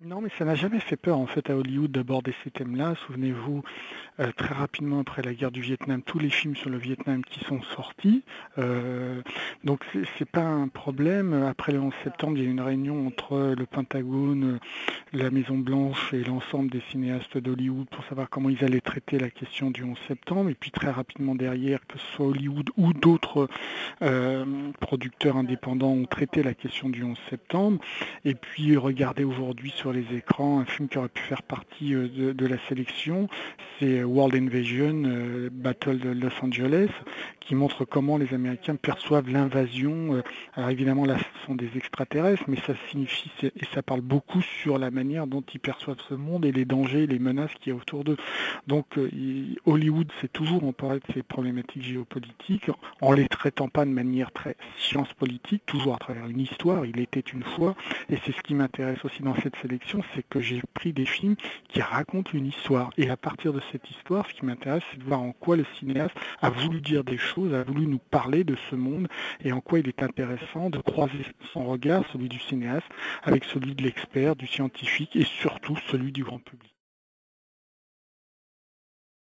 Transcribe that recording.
Non, mais ça n'a jamais fait peur en fait à Hollywood d'aborder ces thèmes-là. Souvenez-vous, très rapidement après la guerre du Vietnam, tous les films sur le Vietnam qui sont sortis. Euh, donc c'est pas un problème. Après le 11 septembre, il y a eu une réunion entre le Pentagone, la Maison Blanche et l'ensemble des cinéastes d'Hollywood pour savoir comment ils allaient traiter la question du 11 septembre. Et puis très rapidement derrière, que ce soit Hollywood ou d'autres producteurs indépendants ont traité la question du 11 septembre. Et puis regardez aujourd'hui sur les écrans un film qui aurait pu faire partie de la sélection, c'est World Invasion, Battle de Los Angeles, qui montre comment les Américains perçoivent l'invasion. Alors évidemment là ce sont des extraterrestres, mais ça signifie et ça parle beaucoup sur la manière dont ils perçoivent ce monde et les dangers, les menaces qu'il y a autour d'eux. Donc Hollywood s'est toujours emparé de ces problématiques géopolitiques en les traitant pas de manière très science politique, toujours à travers une histoire. Il était une fois. Et c'est ce qui m'intéresse aussi dans cette sélection, c'est que j'ai pris des films qui racontent une histoire. Et à partir de cette histoire, ce qui m'intéresse, c'est de voir en quoi le cinéaste a voulu dire des choses, a voulu nous parler de ce monde, et en quoi il est intéressant de croiser son regard, celui du cinéaste, avec celui de l'expert, du scientifique, et surtout celui du grand public.